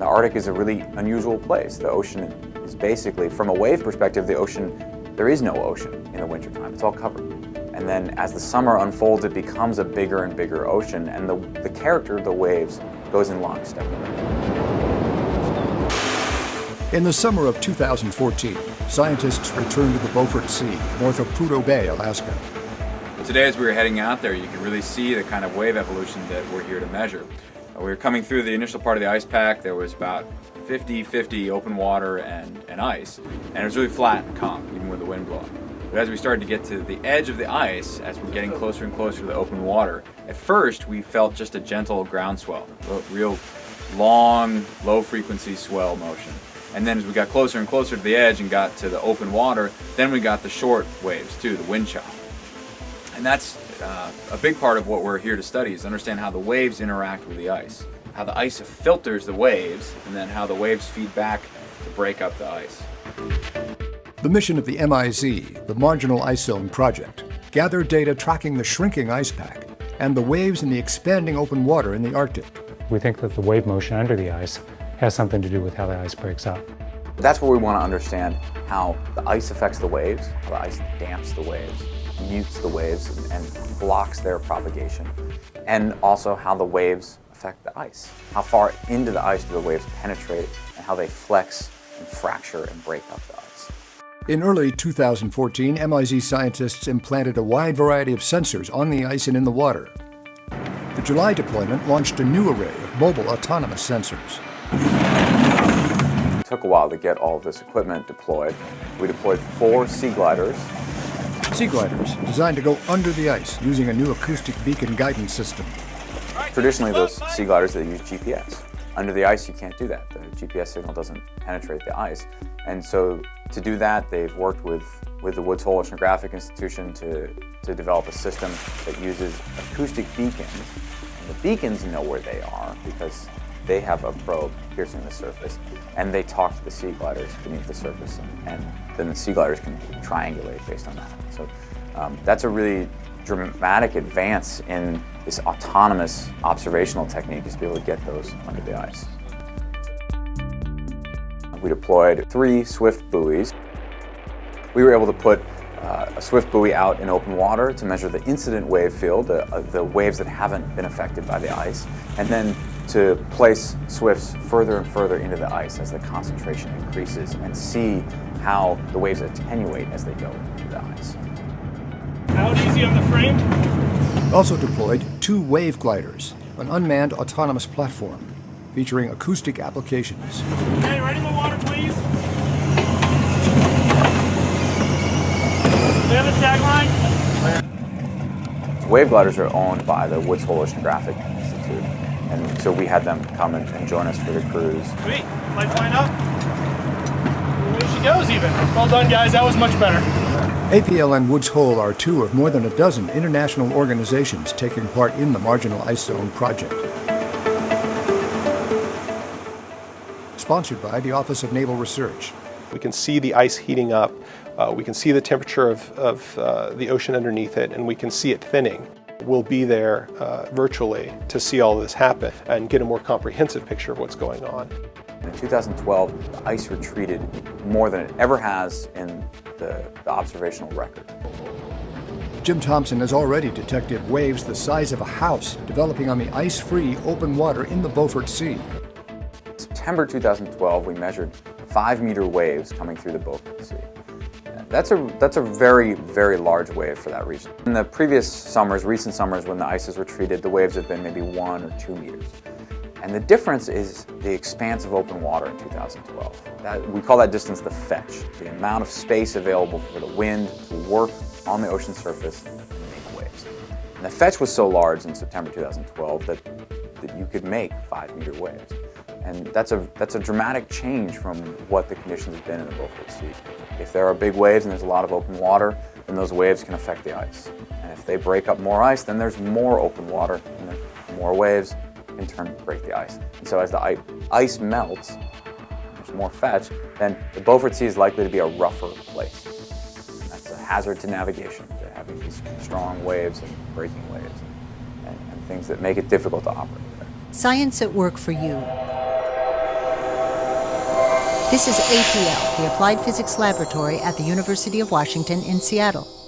The Arctic is a really unusual place. The ocean is basically, from a wave perspective, the ocean, there is no ocean in the wintertime. It's all covered. And then as the summer unfolds, it becomes a bigger and bigger ocean, and the character of the waves goes in lockstep with it. In the summer of 2014, scientists returned to the Beaufort Sea, north of Prudhoe Bay, Alaska. Today, as we were heading out there, you can really see the kind of wave evolution that we're here to measure. We were coming through the initial part of the ice pack. There was about 50-50 open water and ice, and it was really flat and calm, even with the wind blowing. But as we started to get to the edge of the ice, as we're getting closer and closer to the open water, at first we felt just a gentle ground swell, a real long, low-frequency swell motion. And then as we got closer and closer to the edge and got to the open water, then we got the short waves too, the wind chop. And that's a big part of what we're here to study, is understand how the waves interact with the ice, how the ice filters the waves, and then how the waves feed back to break up the ice. The mission of the MIZ, the Marginal Ice Zone project, gathered data tracking the shrinking ice pack and the waves in the expanding open water in the Arctic. We think that the wave motion under the ice has something to do with how the ice breaks up. That's where we want to understand how the ice affects the waves, how the ice damps the waves, mutes the waves, and blocks their propagation, and also how the waves affect the ice. How far into the ice do the waves penetrate, and how they flex and fracture and break up the ice. In early 2014, MIZ scientists implanted a wide variety of sensors on the ice and in the water. The July deployment launched a new array of mobile autonomous sensors. It took a while to get all of this equipment deployed. We deployed 4 sea gliders. Sea gliders designed to go under the ice using a new acoustic beacon guidance system. Traditionally, those sea gliders, they use GPS. Under the ice, you can't do that. The GPS signal doesn't penetrate the ice. And so to do that, they've worked with the Woods Hole Oceanographic Institution to develop a system that uses acoustic beacons. And the beacons know where they are because they have a probe piercing the surface, and they talk to the sea gliders beneath the surface, and then the sea gliders can triangulate based on that. So that's a really dramatic advance in this autonomous observational technique, is to be able to get those under the ice. We deployed 3 swift buoys. We were able to put a swift buoy out in open water to measure the incident wave field, the waves that haven't been affected by the ice, and then to place swifts further and further into the ice as the concentration increases, and see how the waves attenuate as they go into the ice. Out easy on the frame. Also deployed 2 wave gliders, an unmanned autonomous platform featuring acoustic applications. Okay, right in the water, please. Do you have a tagline? Wave gliders are owned by the Woods Hole Oceanographic Institute, and so we had them come and join us for the cruise. Sweet, lights line up. There she goes even. Well done, guys, that was much better. APL and Woods Hole are 2 of more than a dozen international organizations taking part in the Marginal Ice Zone project. Sponsored by the Office of Naval Research. We can see the ice heating up, we can see the temperature of the ocean underneath it, and we can see it thinning. We'll be there virtually to see all this happen and get a more comprehensive picture of what's going on. In 2012, the ice retreated more than it ever has in the observational record. Jim Thompson has already detected waves the size of a house developing on the ice-free open water in the Beaufort Sea. In September 2012, we measured 5-meter waves coming through the Beaufort Sea. That's a very, very large wave for that region. In the previous summers, recent summers, when the ice has retreated, the waves have been maybe 1 or 2 meters. And the difference is the expanse of open water in 2012. We call that distance the fetch, the amount of space available for the wind to work on the ocean surface and make waves. And the fetch was so large in September 2012 that you could make 5-meter waves. And that's a dramatic change from what the conditions have been in the Beaufort Sea. If there are big waves and there's a lot of open water, then those waves can affect the ice. And if they break up more ice, then there's more open water and there's more waves, in turn break the ice. And so as the ice melts, there's more fetch, then the Beaufort Sea is likely to be a rougher place. And that's a hazard to navigation, to having these strong waves and breaking waves and things that make it difficult to operate there. Science at work for you. This is APL, the Applied Physics Laboratory at the University of Washington in Seattle.